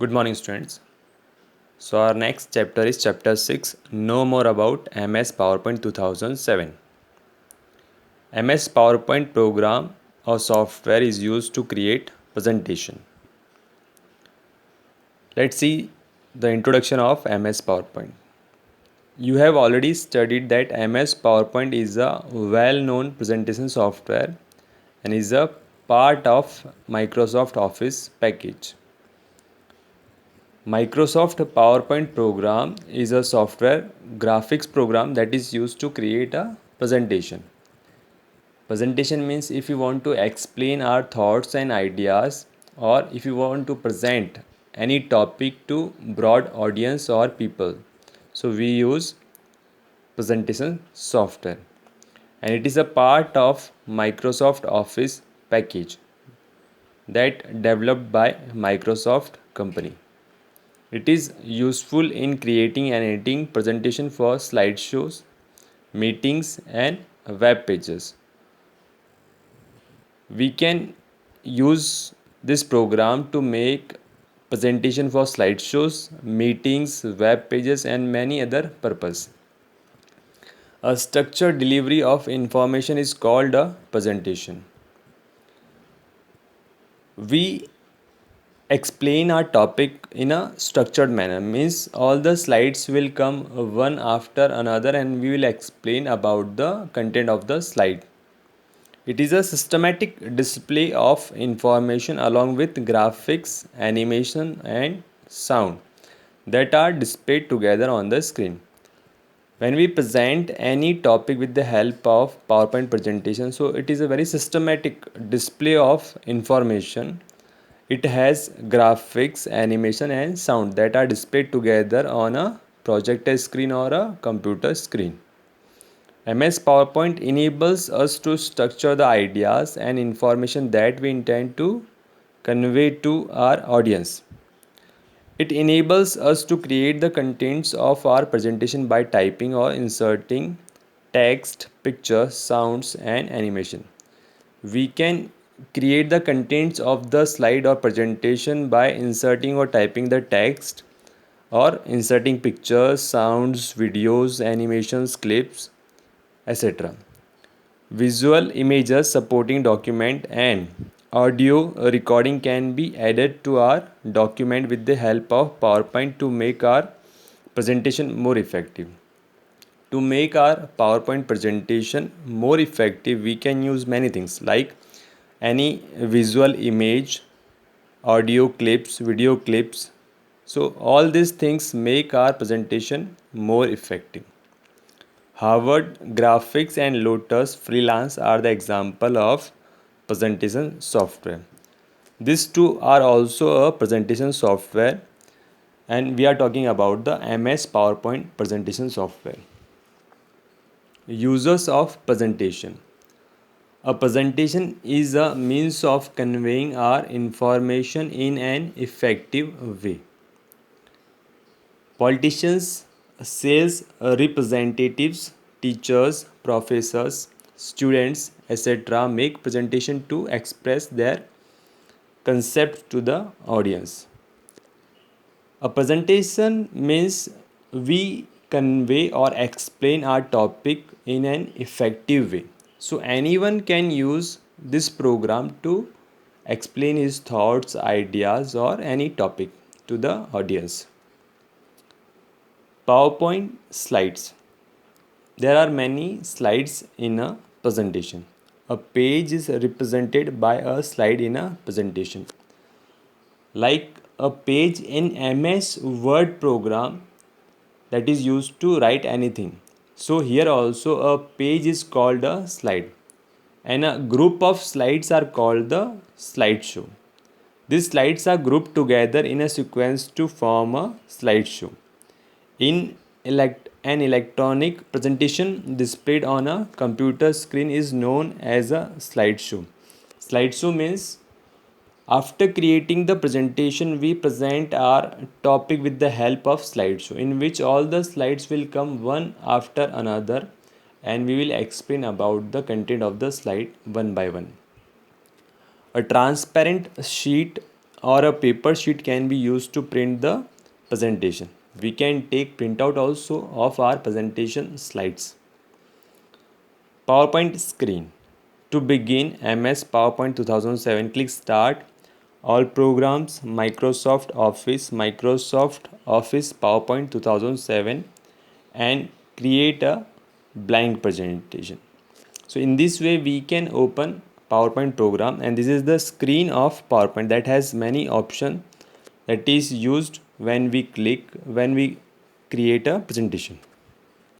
Good morning, students. So, our next chapter is chapter 6, Know More About MS PowerPoint 2007. MS PowerPoint program or software is used to create presentation. Let's see the introduction of MS PowerPoint. You have already studied that MS PowerPoint is a well-known presentation software and is a part of Microsoft Office package. Microsoft PowerPoint program is a software graphics program that is used to create a presentation. Presentation means if you want to explain our thoughts and ideas, or if you want to present any topic to broad audience or people. So we use presentation software and it is a part of Microsoft Office package that developed by Microsoft company. It is useful in creating and editing presentation for slideshows, meetings and web pages. We can use this program to make presentation for slideshows, meetings, web pages and many other purpose. A structured delivery of information is called a presentation. We explain our topic in a structured manner, means all the slides will come one after another and we will explain about the content of the slide. It is a systematic display of information along with graphics, animation and sound that are displayed together on the screen. When we present any topic with the help of PowerPoint presentation, so it is a very systematic display of information. It has graphics, animation and sound that are displayed together on a projector screen or a computer screen. MS PowerPoint enables us to structure the ideas and information that we intend to convey to our audience. It enables us to create the contents of our presentation by typing or inserting text, pictures, sounds and animation. We can create the contents of the slide or presentation by inserting or typing the text or inserting pictures, sounds, videos, animations, clips, etc. Visual images supporting document and audio recording can be added to our document with the help of PowerPoint to make our presentation more effective. To make our PowerPoint presentation more effective, we can use many things like any visual image, audio clips, video clips. So all these things make our presentation more effective. Harvard Graphics and Lotus Freelance are the example of presentation software. These two are also a presentation software and we are talking about the MS PowerPoint presentation software. Users of presentation. A presentation is a means of conveying our information in an effective way. Politicians, sales representatives, teachers, professors, students, etc. make presentation to express their concept to the audience. A presentation means we convey or explain our topic in an effective way. So anyone can use this program to explain his thoughts, ideas or any topic to the audience. PowerPoint slides. There are many slides in a presentation. A page is represented by a slide in a presentation. Like a page in MS Word program that is used to write anything. So here also a page is called a slide and a group of slides are called the slideshow. These slides are grouped together in a sequence to form a slideshow. In an electronic presentation displayed on a computer screen is known as a slideshow. Slideshow means after creating the presentation, we present our topic with the help of slideshow, in which all the slides will come one after another and we will explain about the content of the slide one by one. A transparent sheet or a paper sheet can be used to print the presentation. We can take printout also of our presentation slides. PowerPoint screen. To begin MS PowerPoint 2007, click Start, All Programs, Microsoft Office PowerPoint 2007, and create a blank presentation. So in this way we can open PowerPoint program, and this is the screen of PowerPoint that has many options that is used when we create a presentation.